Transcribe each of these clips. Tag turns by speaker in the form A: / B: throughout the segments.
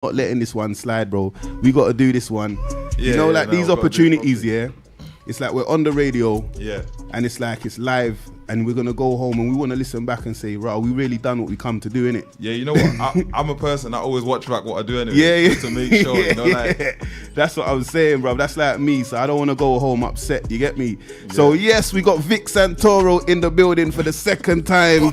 A: not letting this one slide, bro. We got to do this one. These opportunities, it's like we're on the radio, and it's like it's live, and we're gonna go home and we want to listen back and say, right, we really done what we come to do, innit?
B: Yeah, you know what? I'm a person that always watch back what I do anyway, to make sure,
A: That's what I was saying, bro. That's like me, so I don't want to go home upset. You get me? Yeah. So yes, we got Vic Santoro in the building for the second time.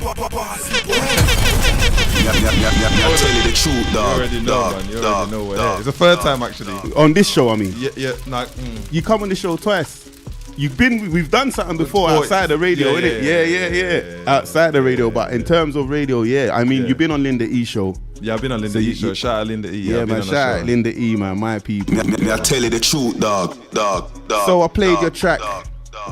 C: I'll tell you the truth, dog.
B: You already know what it is. It's the third time actually.
A: On this show, I mean.
B: You
A: come on the show twice. We've done something before outside the radio, innit? Yeah. Outside the radio, but in terms of radio, I mean, you've been on Linda E show.
B: Yeah, I've been on Linda E show. Shout out Linda E.
A: Yeah, man, shout out Linda E, man, my people.
C: I'll tell you the truth, dog.
A: So I played your track.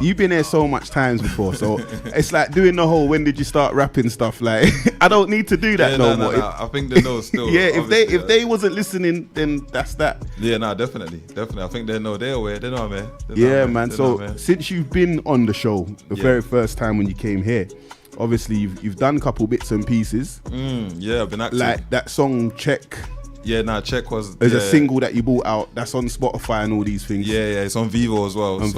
A: You've been here so much times before, so it's like doing the whole when did you start rapping stuff. Like I don't need to do that no more.
B: I think they know still.
A: if they wasn't listening, then that's that.
B: Yeah, definitely. I think they know. They're aware. They know, man.
A: So since you've been on the show the very first time when you came here, obviously you've done a couple bits and pieces.
B: I've been active.
A: Like that song Check.
B: Yeah, Check was...
A: There's a single that you bought out that's on Spotify and all these things.
B: Yeah, it's on Vivo as well.
A: On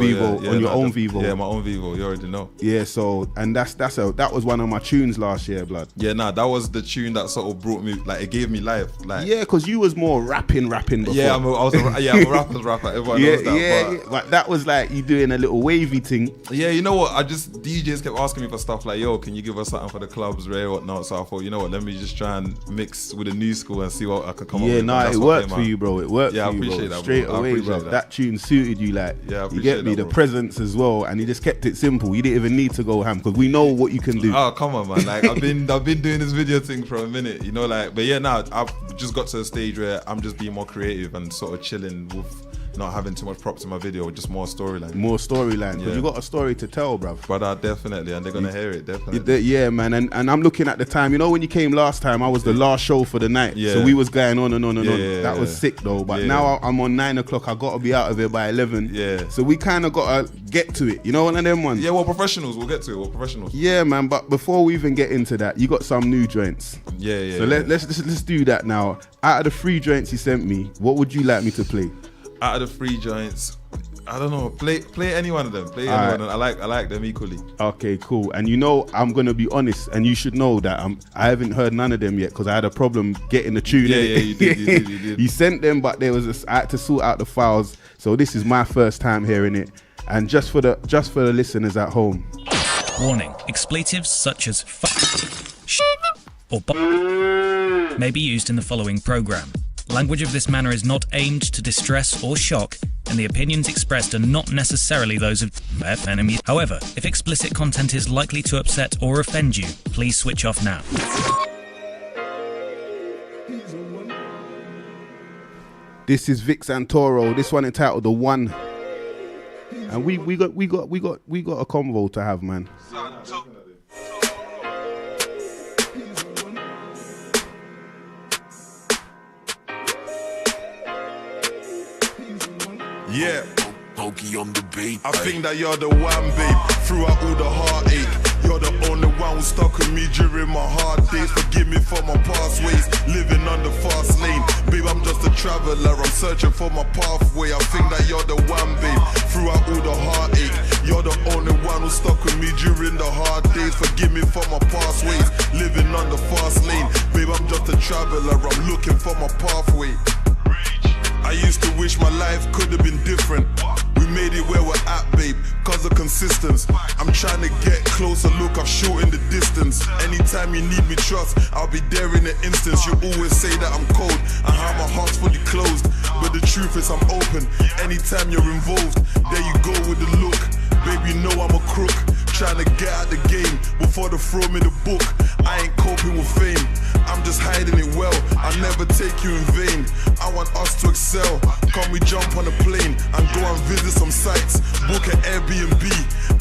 A: your own Vivo.
B: Yeah, my own Vivo, you already know.
A: Yeah, so, and that was one of my tunes last year, blood.
B: Yeah, that was the tune that sort of brought me, like, it gave me life. Like,
A: yeah, because you was more rapping before.
B: Yeah, I'm a rapper's rapper, everyone knows that.
A: But that was like you doing a little wavy thing.
B: Yeah, you know what, DJs kept asking me for stuff like, yo, can you give us something for the clubs, Ray, whatnot, so I thought, you know what, let me just try and mix with the new school and see what I could come up with.
A: Yeah, it worked for you, bro. It worked for you, bro.
B: I appreciate that,
A: straight away, bro. That tune suited you, like, you get me, the presence as well, and you just kept it simple. You didn't even need to go ham, because we know what you can do.
B: Oh, come on, man. Like, I've been doing this video thing for a minute, you know, like, but I've just got to a stage where I'm just being more creative and sort of chilling with not having too much props in my video, just more storyline. Because you got a story to tell, bruv. But definitely, and they're gonna hear it, definitely.
A: Yeah, man, and I'm looking at the time. You know, when you came last time, I was the last show for the night. Yeah. So we was going on and on and on. That was sick though. But now I'm on 9 o'clock. I gotta be out of here by 11. Yeah. So we kind of gotta get to it. You know, one of them ones.
B: Yeah, we're professionals. We'll get to it. We're professionals.
A: Yeah, man. But before we even get into that, you got some new joints.
B: Yeah.
A: So let's do that now. Out of the 3 joints you sent me, what would you like me to play?
B: Out of the 3 joints, I don't know. Play any one of them. Play any one of them. I like them equally.
A: Okay, cool. And you know, I'm gonna be honest, and you should know that I haven't heard none of them yet because I had a problem getting the tune.
B: Yeah, you did.
A: You sent them, but I had to sort out the files. So this is my first time hearing it, and just for the listeners at home.
D: Warning: expletives such as or may be used in the following program. Language of this manner is not aimed to distress or shock, and the opinions expressed are not necessarily those of enemies. However, if explicit content is likely to upset or offend you, please switch off now.
A: This is Vic Santoro. This one entitled The One, and we got a convo to have, man.
C: Yeah, Pokey on the beat. I think that you're the one, babe. Throughout all the heartache, you're the only one who stuck with me during my hard days. Forgive me for my past ways, living on the fast lane. Babe, I'm just a traveler, I'm searching for my pathway. I think that you're the one, babe. Throughout all the heartache, you're the only one who stuck with me during the hard days. Forgive me for my past ways, living on the fast lane. Babe, I'm just a traveler, I'm looking for my pathway. I used to wish my life could have been different. We made it where we're at, babe, cause of consistency. I'm trying to get closer, look, I've shortened the distance. Anytime you need me, trust, I'll be there in an instance. You always say that I'm cold and how my heart's fully closed, but the truth is I'm open. Anytime you're involved, there you go with the look. Baby, you know I'm a crook, trying to get out the game before they throw me the book. I ain't coping with fame, I'm just hiding it well. I'll never take you in vain, I want us to excel. Can we jump on a plane and go and visit some sites, book an Airbnb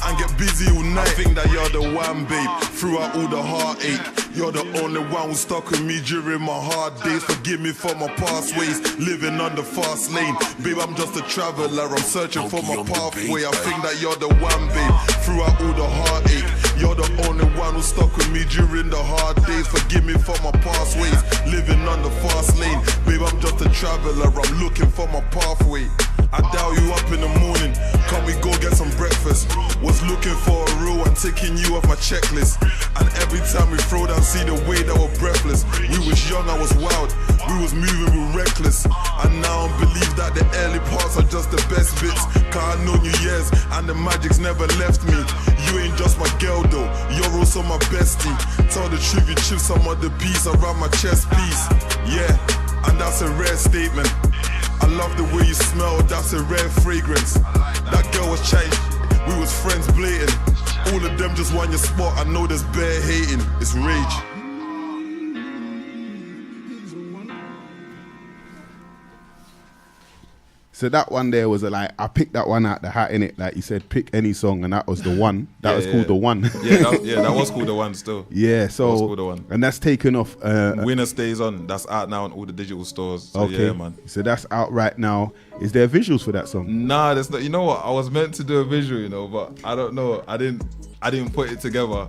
C: and get busy all night. I think that you're the one, babe, throughout all the heartache. You're the only one who stuck with me during my hard days. Forgive me for my past ways, living on the fast lane. Babe, I'm just a traveler, I'm searching for my pathway. I think that you're the one, babe, throughout all the heartache. You're the only one who stuck with me during the hard days. Forgive me for my past ways, living on the fast lane. Babe, I'm just a traveler, I'm looking for my pathway. I dial you up in the morning, can we go get some breakfast? Was looking for a rule and taking you off my checklist. And every time we throw down, see the way that we're breathless. We was young, I was wild, we was moving, we were reckless. And now I believe that the early parts are just the best bits. Cause I known you years and the magic's never left me. You ain't just my girl though, you're also my bestie. Tell the truth, you chip some of the piece around my chest piece. Yeah, and that's a rare statement. I love the way you smell, that's a rare fragrance. That girl was changed, we was friends blatant. All of them just want your spot, I know there's bare hating, it's rage.
A: So that one there was like, I picked that one out the hat, innit? Like you said, pick any song, and that was the one. That was called The One.
B: That was called The One still.
A: Yeah, so,
B: that was called The One.
A: And that's taken off.
B: Winner Stays On, that's out now on all the digital stores. So
A: okay,
B: yeah, man.
A: So that's out right now. Is there visuals for that song?
B: Nah, there's not. You know what? I was meant to do a visual, you know, but I don't know. I didn't put it together.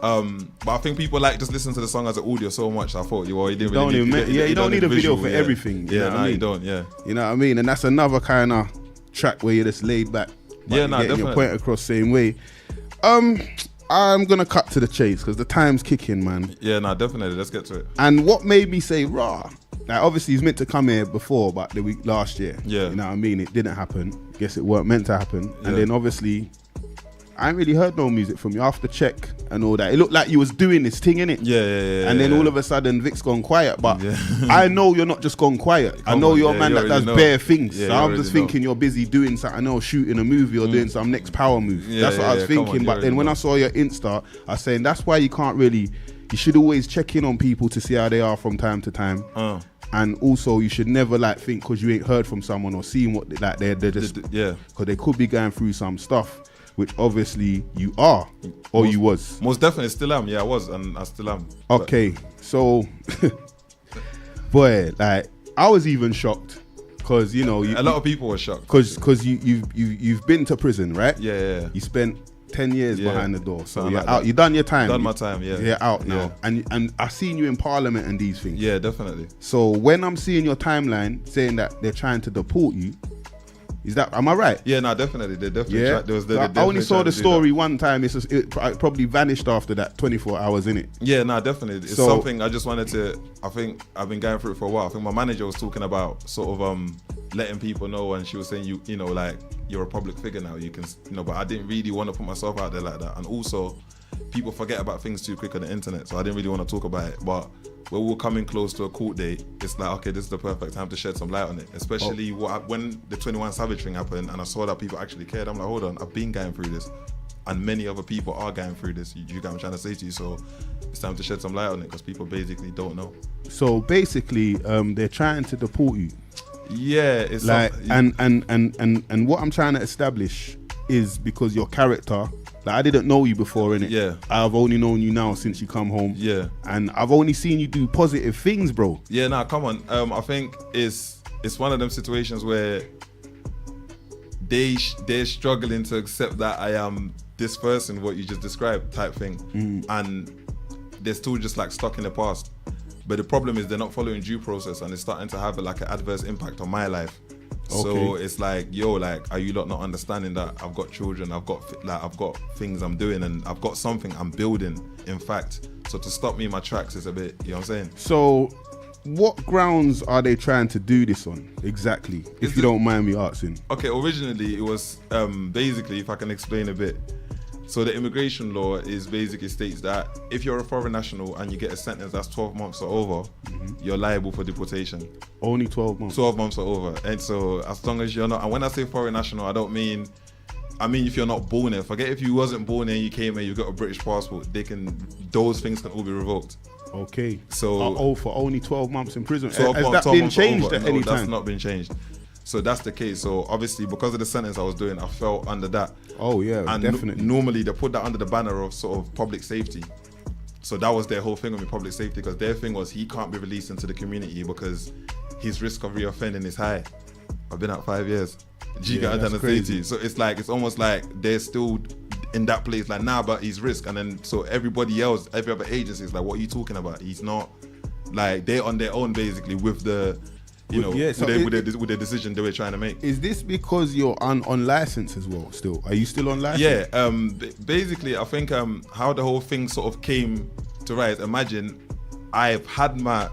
B: But I think people like just listen to the song as an audio so much. I thought you didn't really need
A: you don't need a video for everything.
B: You don't. Yeah,
A: you know what I mean. And that's another kind of track where you're just laid back. Getting your point across same way. I'm gonna cut to the chase because the time's kicking, man.
B: Yeah, definitely. Let's get to it.
A: And what made me say raw? Like obviously he's meant to come here before, but the week last year.
B: Yeah.
A: You know what I mean? It didn't happen. Guess it weren't meant to happen.
B: Yeah.
A: And then obviously I ain't really heard no music from you after Check and all that. It looked like you was doing this thing, innit?
B: Yeah.
A: And then all of a sudden Vic's gone quiet. But I know you're not just gone quiet. I know you're a man that does bare things. So I'm just thinking you're busy doing something else, shooting a movie or doing some next power move. That's what I was thinking. But then when I saw your Insta, I was saying that's why you can't really, you should always check in on people to see how they are from time to time. And also you should never like think because you ain't heard from someone or seen what like they're just, because they could be going through some stuff. Which obviously you are, or you was.
B: Most definitely still am. Yeah, I was, and I still am.
A: Okay, so, boy, like I was even shocked because you know
B: a lot of people were shocked
A: because you've been to prison, right?
B: Yeah.
A: You spent 10 years behind the door, so you're out. You done your time.
B: Done my time. Yeah.
A: You're out now, and I've seen you in Parliament and these things.
B: Yeah, definitely.
A: So when I'm seeing your timeline saying that they're trying to deport you. Is that, am I right?
B: Yeah, definitely. They definitely
A: I only saw the story one time. It probably vanished after that 24 hours, innit?
B: Yeah, definitely. It's something I just wanted to, I think I've been going through it for a while. I think my manager was talking about sort of letting people know, and she was saying, you know, like, you're a public figure now. You can, you know, but I didn't really want to put myself out there like that. And also, people forget about things too quick on the internet, so I didn't really want to talk about it. But when we're coming close to a court date, it's like, okay, this is the perfect time to shed some light on it. Especially when the 21 Savage thing happened and I saw that people actually cared. I'm like, hold on, I've been going through this. And many other people are going through this. You get what I'm trying to say to you? So it's time to shed some light on it because people basically don't know. So
A: basically, they're trying to deport you.
B: Yeah, it's
A: like, and what I'm trying to establish is because your character, like I didn't know you before, innit?
B: Yeah.
A: I've only known you now since you come home.
B: Yeah.
A: And I've only seen you do positive things, bro.
B: Yeah, come on. I think it's one of them situations where they're struggling to accept that I am this person, what you just described, type thing. And they're still just like stuck in the past. But the problem is they're not following due process and it's starting to have like an adverse impact on my life. Okay. So it's like, are you lot not understanding that I've got children, I've got things I'm doing, and I've got something I'm building, in fact. So to stop me in my tracks is a bit, you know what I'm saying?
A: So what grounds are they trying to do this on exactly, if you don't mind me asking?
B: Okay, originally it was basically, if I can explain a bit. So the immigration law is basically states that if you're a foreign national and you get a sentence that's 12 months or over, you're liable for deportation.
A: Only 12 months?
B: 12 months or over. And so as long as you're not, and when I say foreign national, I mean if you're not born here. Forget if you wasn't born here, you came here, you got a British passport, those things can all be revoked.
A: Okay.
B: So
A: for only 12 months in prison. Has that been changed at any time?
B: That's not been changed. So that's the case. So obviously, because of the sentence I was doing, I fell under that.
A: Oh yeah,
B: and
A: definitely.
B: Normally they put that under the banner of sort of public safety. So that was their whole thing with public safety, because their thing was he can't be released into the community because his risk of reoffending is high. I've been out 5 years. Do you get what I'm trying to say to you? So it's almost like they're still in that place, like, nah, but he's risk. And then so everybody else, every other agency is like, what are you talking about? He's not like they're on their own basically with the, you know, with the decision they were trying to make.
A: Is this because you're on license as well? Still, are you still on license?
B: Yeah. Basically, I think how the whole thing sort of came to rise. Imagine, I've had my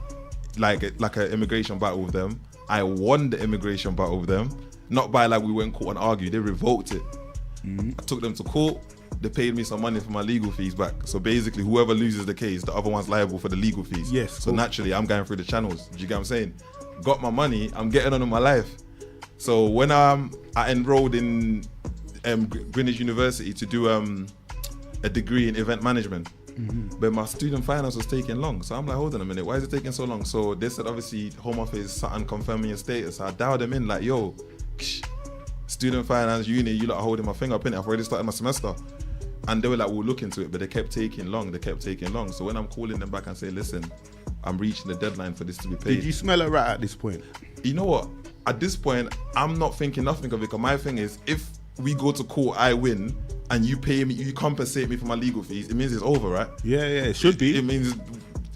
B: like an immigration battle with them. I won the immigration battle with them. Not by like we went court and argued. They revoked it. I took them to court. They paid me some money for my legal fees back. So basically, whoever loses the case, the other one's liable for the legal fees.
A: Yes.
B: So naturally, I'm going through the channels. Do you get what I'm saying? Got my money. I'm getting on with my life. So when I enrolled in Greenwich University to do a degree in event management, but my student finance was taking long. So I'm like, hold on a minute, why is it taking so long? So they said, obviously, Home Office something confirming your status. So I dialed them in like, yo, student finance, uni, you lot are holding my finger up in it. I've already started my semester. And they were like, we'll look into it, but they kept taking long. So when I'm calling them back and say, listen, I'm reaching the deadline for this to be paid.
A: Did you smell a rat at this point?
B: You know what? At this point, I'm not thinking nothing of it, because my thing is, if we go to court, I win, and you pay me, you compensate me for my legal fees, it means it's over, right?
A: Yeah, it should be.
B: It means...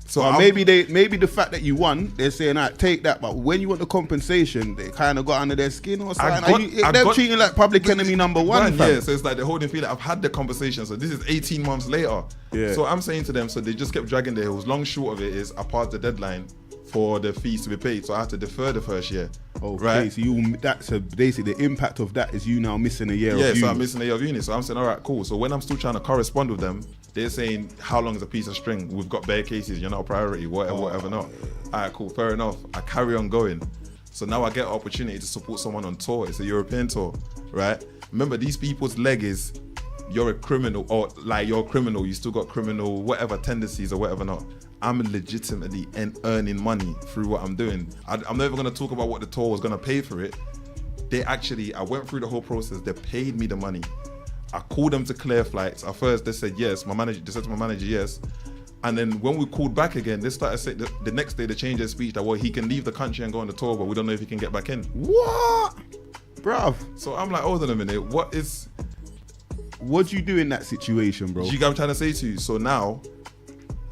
B: So
A: well, maybe the fact that you won, they're saying, "Alright, take that." But when you want the compensation, they kind of got under their skin or something. They're treating like public enemy number one.
B: Yeah, so it's like the holding feeling. I've had the conversation, so this is 18 months later.
A: Yeah.
B: So I'm saying to them, so they just kept dragging their heels. Long short of it is, I passed the deadline for the fees to be paid, so I had to defer the first year.
A: Okay,
B: right?
A: So basically the impact of that is you now missing a year of uni.
B: Yeah, so I'm missing a year of uni. So I'm saying, all right, cool. So when I'm still trying to correspond with them, they're saying, how long is a piece of string? We've got bare cases, you're not a priority, whatever not. All right, cool, fair enough. I carry on going. So now I get an opportunity to support someone on tour. It's a European tour, right? Remember, these people's leg is, you're a criminal, or like you're a criminal, you still got criminal, whatever tendencies or whatever not. I'm legitimately earning money through what I'm doing. I'm never gonna talk about what the tour was gonna pay for it. I went through the whole process, they paid me the money. I called them to clear flights. At first they said yes, they said to my manager yes. And then when we called back again, they started saying, the next day they changed their speech that, well, he can leave the country and go on the tour, but we don't know if he can get back in.
A: What? Bruv.
B: So I'm like, hold on a minute, what do
A: you do in that situation, bro?
B: You get what I'm trying to say to you? So now,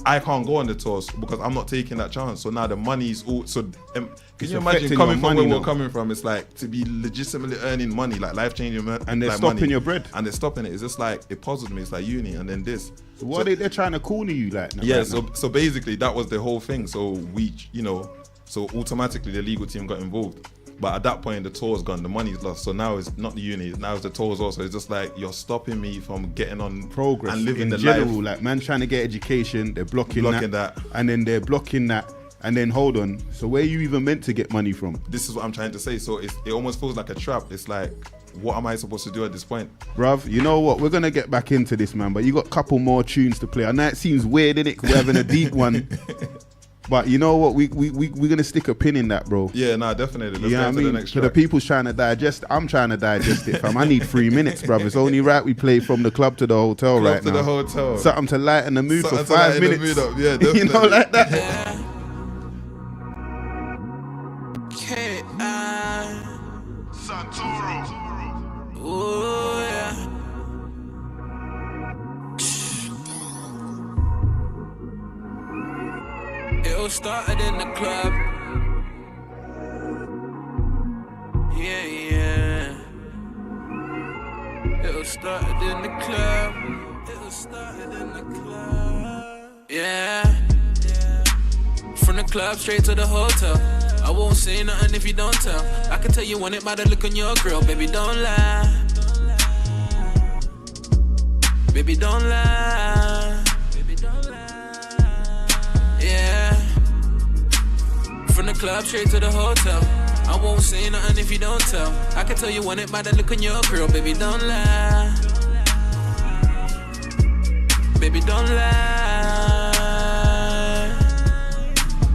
B: I can't go on the tours because I'm not taking that chance. So now the money's all... Can you imagine coming from where we're coming from? It's like to be legitimately earning money, like life-changing money.
A: And they're stopping your bread.
B: And they're stopping it. It's just like, it puzzled me. It's like uni and then this.
A: So what are they trying to corner you like now?
B: Yeah,
A: right
B: so basically that was the whole thing. So we, so automatically the legal team got involved. But at that point, the tour's gone, the money's lost. So now it's not the uni, now it's the tours also. It's just like, you're stopping me from getting on
A: progress
B: and living
A: in
B: the
A: general,
B: life.
A: Like man trying to get education, they're blocking that. And then they're blocking that. And then hold on, so where are you even meant to get money from?
B: This is what I'm trying to say. So it almost feels like a trap. It's like, what am I supposed to do at this point?
A: Bruv, you know what? We're going to get back into this, man. But you got a couple more tunes to play. I know it seems weird, innit? We're having a deep one. But you know what? We're going to stick a pin in that, bro.
B: Yeah, nah, definitely. Let's
A: get
B: to the next track.
A: So the people's trying to digest. I'm trying to digest it, fam. I need 3 minutes, bruv. It's only right we play From the Club to the Hotel right now.
B: Club to the Hotel.
A: Something to lighten the mood
B: Something
A: for 5 minutes.
B: The mood up. Yeah, definitely.
A: You know, like that.
C: Santoro.
E: Oh yeah. It all started in the club. Yeah. It all started in the club. Yeah. From the club straight to the hotel. I won't say nothing if you don't tell. I can tell you want it by the look on your grill. Baby, don't lie. Baby, don't lie. Yeah. From the club straight to the hotel. I won't say nothing if you don't tell. I can tell you want it by the look on your grill. Baby, don't lie. Baby, don't lie.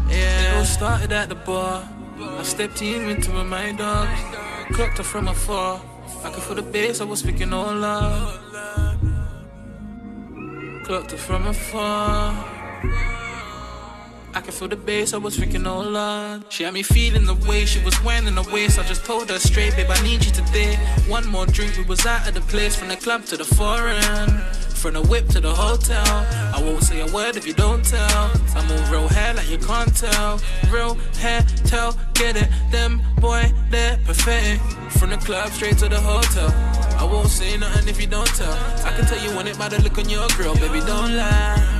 E: Yeah. It all started at the bar. I stepped in into my dogs. Clocked her from afar. I could feel the bass, I was speaking all loud. Clocked her from afar. I can feel the bass, I was thinking, oh Lord. She had me feeling the way she was wearing the waist. I just told her straight, babe, I need you today. One more drink, we was out of the place. From the club to the foreign, from the whip to the hotel. I won't say a word if you don't tell. I'm on real hair like you can't tell. Real hair, tell, get it. Them boy, they're perfect. From the club straight to the hotel. I won't say nothing if you don't tell. I can tell you want it by the look on your grill. Baby, don't lie.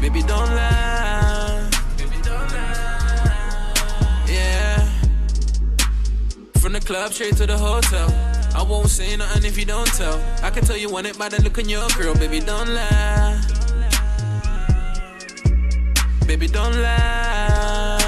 E: Baby, don't lie. Baby, don't lie. Yeah. From the club straight to the hotel. I won't say nothing if you don't tell. I can tell you want it by the look on your girl. Baby, don't lie. Baby, don't lie.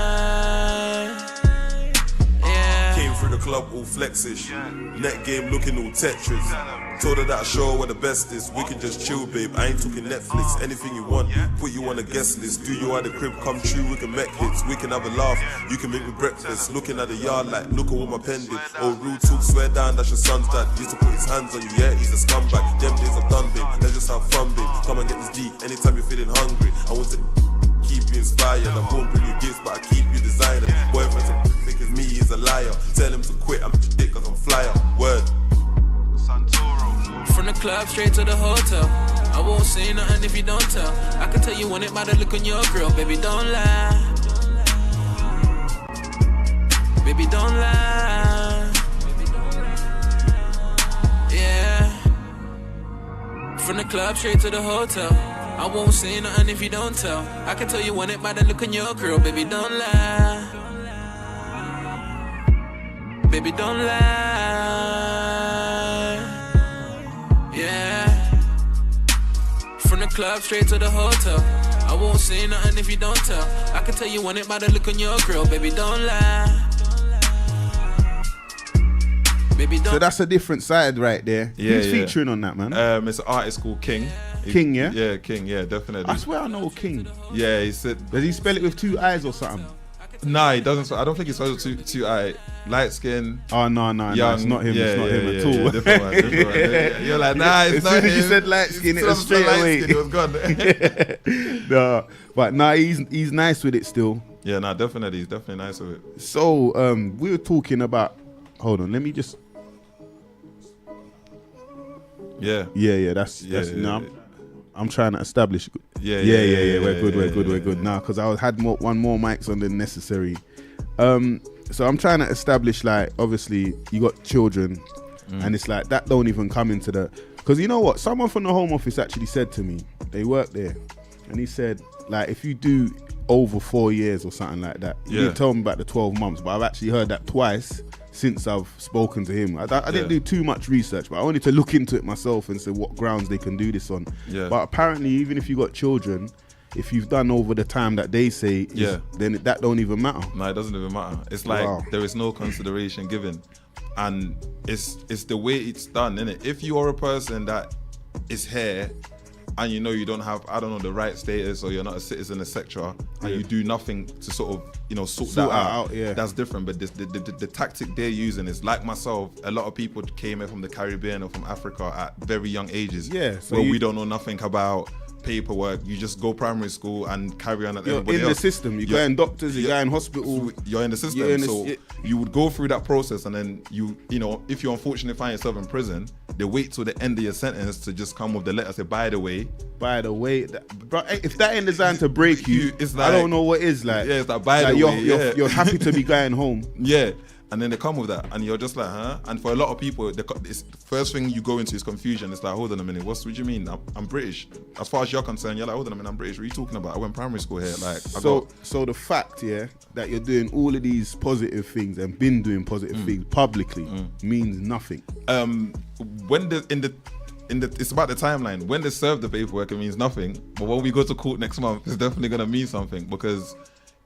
E: Yeah.
C: Came through the club all flexish. Net game looking all Tetris. Told her that I show her what the best is. We can just chill, babe. I ain't talking Netflix. Anything you want, put you on a guest list. Do you at the crib, come true. We can make hits. We can have a laugh. You can make me breakfast. Looking at the yard like, look at what my pen did. Oh, rude talk, swear down, that's your son's dad. Used to put his hands on you, yeah, he's a scumbag. Them days are done, babe. Let's just have fun, babe. Come and get this deep. Anytime you're feeling hungry, I want to keep you inspired. I won't bring you gifts, but I keep you designer. Boyfriend's a thick as me, he's a liar. Tell him to quit, I'm dick cause I'm flyer. Word. Santoro.
E: From the club straight to the hotel. I won't say nothing if you don't tell. I can tell you want it by the look on your grill. Baby, don't lie. Baby, don't lie. Yeah. From the club straight to the hotel. I won't say nothing if you don't tell. I can tell you want it by the look on your grill. Baby, don't lie. Baby, don't lie. Yeah. From the club straight to the hotel. I won't say nothing if you don't tell. I can tell you want it by the look on your grill. Baby, don't lie. Baby, don't.
A: So that's a different side right there.
B: Yeah,
A: Who's featuring on that, man?
B: It's an artist called King.
A: King, yeah?
B: Yeah, King, yeah, definitely.
A: I swear I know King.
B: Yeah, he said.
A: Does he spell it with 2 I's or something?
B: Nah, he doesn't. I don't think he spells it two eye. Light skin.
A: Oh no, it's not him. It's not him at all.
B: Yeah, different one. You're like, nah, it's not him.
A: As soon as you said light skin, it was straight away.
B: It was gone.
A: No, but nah, he's nice with it still.
B: Yeah, nah, definitely, he's definitely nice with it.
A: So we were talking about. Hold on, let me just.
B: Yeah.
A: That's no. I'm trying to establish.
B: Yeah.
A: We're good now because I had one more mics on than necessary. So I'm trying to establish, like, obviously you got children, and it's like that don't even come into the. Because you know what, someone from the Home Office actually said to me, they work there, and he said, like, if you do over 4 years or something like that, he didn't tell me about the 12 months, but I've actually heard that twice since I've spoken to him. I didn't do too much research, but I wanted to look into it myself and say what grounds they can do this on.
B: Yeah.
A: But apparently, even if you got children, if you've done over the time that they say, then that don't even matter.
B: No, it doesn't even matter. It's like there is no consideration given, and it's the way it's done, innit? If you are a person that is here and you know you don't have, I don't know, the right status, or you're not a citizen, etc., and you do nothing to sort of, you know, sort that out, that's different. But the tactic they're using is, like myself, a lot of people came here from the Caribbean or from Africa at very young ages,
A: so
B: where we don't know nothing about paperwork. You just go primary school and carry on at everybody
A: else.
B: You're in
A: the system. You go in doctors, you go in hospital.
B: You're in the system. You would go through that process, and then you know, if you unfortunately find yourself in prison, they wait till the end of your sentence to just come with the letter, say, by the way, bro, if that ain't designed to break you, it's like, I don't know what is. Like, it's like, by the way,
A: you're happy to be going home.
B: And then they come with that, and you're just like, huh? And for a lot of people, the first thing you go into is confusion. It's like, hold on a minute, what do you mean? I'm British. As far as you're concerned, you're like, hold on a minute, I'm British. What are you talking about? I went primary school here. Like,
A: so the fact, that you're doing all of these positive things and been doing positive things publicly means nothing.
B: When it's about the timeline. When they serve the paperwork, it means nothing. But when we go to court next month, it's definitely gonna mean something, because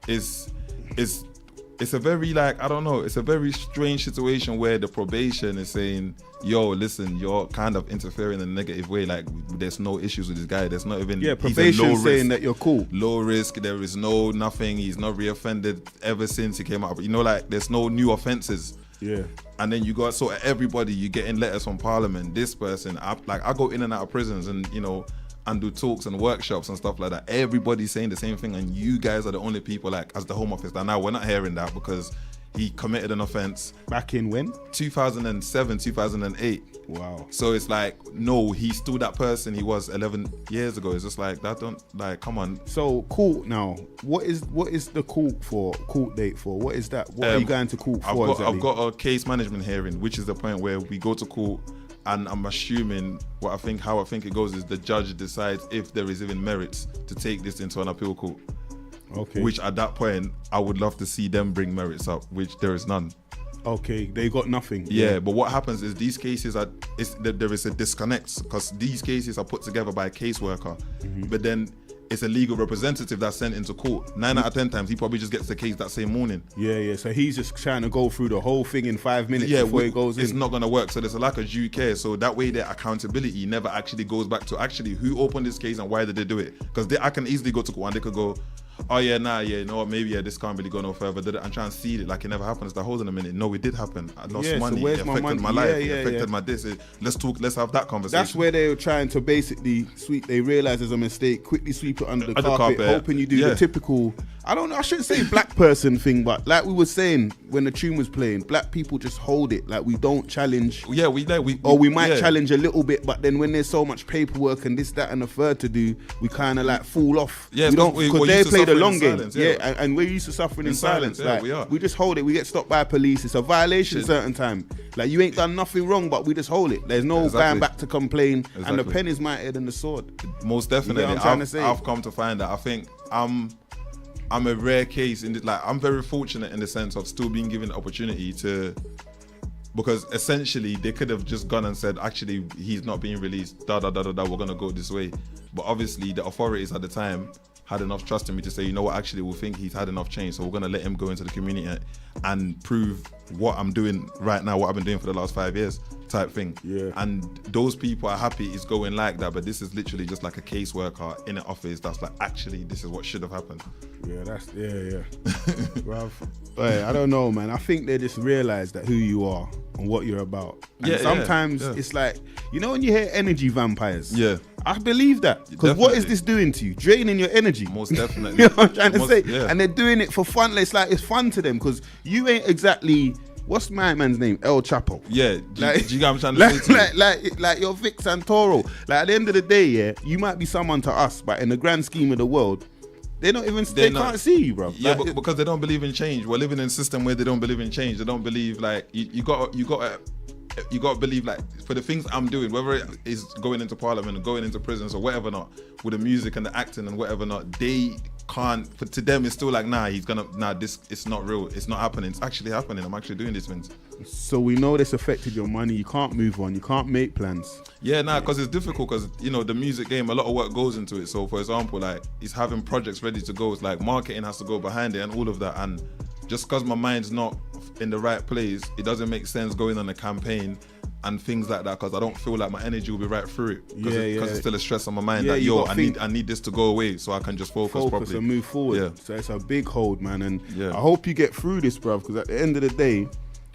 B: it's a very, like, I don't know, it's a very strange situation where the probation is saying, yo, listen, you're kind of interfering in a negative way. Like, there's no issues with this guy. There's not even...
A: probation saying that you're cool.
B: Low risk. There is nothing. He's not reoffended ever since he came out. You know, like, there's no new offences.
A: Yeah.
B: And then you got, so everybody, you getting letters from Parliament. This person, I go in and out of prisons, and, you know, and do talks and workshops and stuff like that. Everybody's saying the same thing, and you guys are the only people, like, as the Home Office, that now we're not hearing that because he committed an offence.
A: Back in when?
B: 2007, 2008.
A: Wow.
B: So it's like, no, he's still that person he was 11 years ago. It's just like, that don't, like, come on.
A: So court now, what is the court date for? What is that? What are you going to court for?
B: I've got a case management hearing, which is the point where we go to court, and I'm assuming how I think it goes is the judge decides if there is even merits to take this into an appeal court.
A: Okay.
B: Which at that point, I would love to see them bring merits up, which there is none.
A: Okay, they got nothing.
B: Yeah, but what happens is these cases there is a disconnect, because these cases are put together by a caseworker, but then it's a legal representative that's sent into court. 9 out of 10 times, he probably just gets the case that same morning.
A: Yeah. So he's just trying to go through the whole thing in 5 minutes before he goes in.
B: It's not going to work. So there's a lack of due care. So that way their accountability never actually goes back to actually who opened this case and why did they do it. Because I can easily go to court and they could go, oh yeah, you know what, maybe this can't really go no further. And try and see it like it never happened. It's like, hold on a minute. No, it did happen. I lost money.
A: So
B: it affected my life. It affected my this. Let's talk. Let's have that conversation.
A: That's where they were trying to basically they realize there's a mistake, quickly sweep it under the carpet, hoping you do the typical, I shouldn't say black person thing, but like we were saying when the tune was playing, black people just hold it. Like we don't challenge.
B: Yeah, we
A: might challenge a little bit, but then when there's so much paperwork and this, that, and the third to do, we kind of like fall off.
B: Yeah,
A: because they play the long game.
B: Silence,
A: and we're used to suffering in silence.
B: Yeah,
A: like, we just hold it. We get stopped by police. It's a violation certain time. Like you ain't done nothing wrong, but we just hold it. There's no going back to complain, and the pen is mightier than the sword.
B: Most definitely.
A: You know what I'm trying to say?
B: I've come to find that I think I'm a rare case in like I'm very fortunate in the sense of still being given the opportunity to, because essentially they could have just gone and said, actually he's not being released, we're gonna go this way. But obviously the authorities at the time had enough trust in me to say, you know what, actually we'll think he's had enough change, so we're gonna let him go into the community and prove what I'm doing right now, what I've been doing for the last 5 years type thing.
A: Yeah.
B: And those people are happy it's going like that, but this is literally just like a caseworker in an office that's like, actually this is what should have happened.
A: Yeah, Bruv, I don't know, man. I think they just realize that who you are and what you're about. And sometimes it's like, you know when you hear energy vampires?
B: Yeah.
A: I believe that. Because what is this doing to you? Draining your energy.
B: Most definitely.
A: You know what I'm trying to say? Yeah. And they're doing it for fun. It's like, it's fun to them because you ain't exactly, what's my man's name? El Chapo.
B: Yeah. Do you get what I'm trying to say to you?
A: Like you're Vic Santoro. Like at the end of the day, you might be someone to us, but in the grand scheme of the world, they can't see you, bro.
B: Yeah, like, because they don't believe in change. We're living in a system where they don't believe in change. They don't believe, like, you got to believe, like, for the things I'm doing, whether it is going into parliament or going into prisons or whatever not, with the music and the acting and whatever not, they can't, to them it's still like, this, it's not real, it's not happening, it's actually happening, I'm actually doing these things.
A: So we know this affected your money, you can't move on, you can't make plans.
B: Yeah, because it's difficult, because, you know, the music game, a lot of work goes into it. So for example, like, it's having projects ready to go, it's like marketing has to go behind it and all of that, and just because my mind's not in the right place, it doesn't make sense going on a campaign and things like that, because I don't feel like my energy will be right through it, because it's still a stress on my mind that I need this to go away so I can just focus properly
A: and move forward.
B: Yeah.
A: So it's a big hold, man, and I hope you get through this, bruv, because at the end of the day,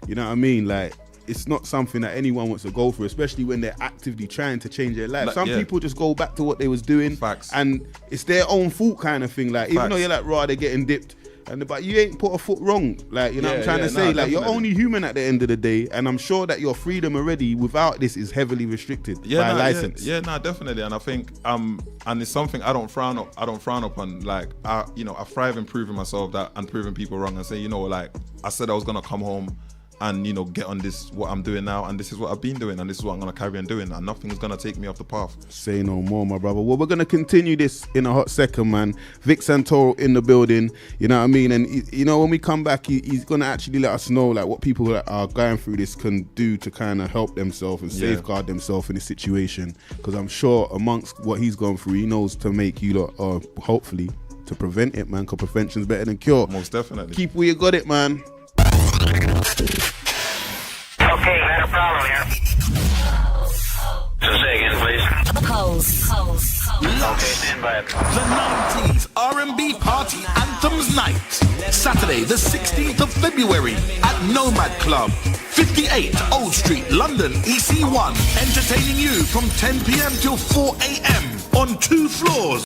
A: you know what I mean, like, it's not something that anyone wants to go through, especially when they're actively trying to change their life. Some people just go back to what they was doing.
B: Facts.
A: And it's their own fault kind of thing. Like, even though you're like, they're getting dipped, but you ain't put a foot wrong. Like, you know what I'm trying to say? Like, you're only human at the end of the day, and I'm sure that your freedom already without this is heavily restricted by license.
B: Definitely. And I think and it's something I don't frown upon. Like, I thrive in proving myself that and proving people wrong, and say, you know, like, I said I was gonna come home and, you know, get on this, what I'm doing now, and this is what I've been doing, and this is what I'm going to carry on doing, and nothing's going to take me off the path.
A: Say no more, my brother. Well, we're going to continue this in a hot second, man. Vic Santoro in the building, you know what I mean? And, you know, when we come back, he's going to actually let us know, like, what people that are going through this can do to kind of help themselves and safeguard themselves in this situation, because I'm sure amongst what he's gone through, he knows to make you lot, hopefully, to prevent it, man, because prevention's better than cure.
B: Most definitely.
A: Keep where you got it, man.
F: Okay, had a problem here. So say again, please. Pulse. Okay, stand by.
C: The 90s R&B Party Anthems Night. Saturday, the 16th of February at Nomad Club, 58 Old Street, London, EC1. Entertaining you from 10 p.m. till 4 a.m. on 2 floors.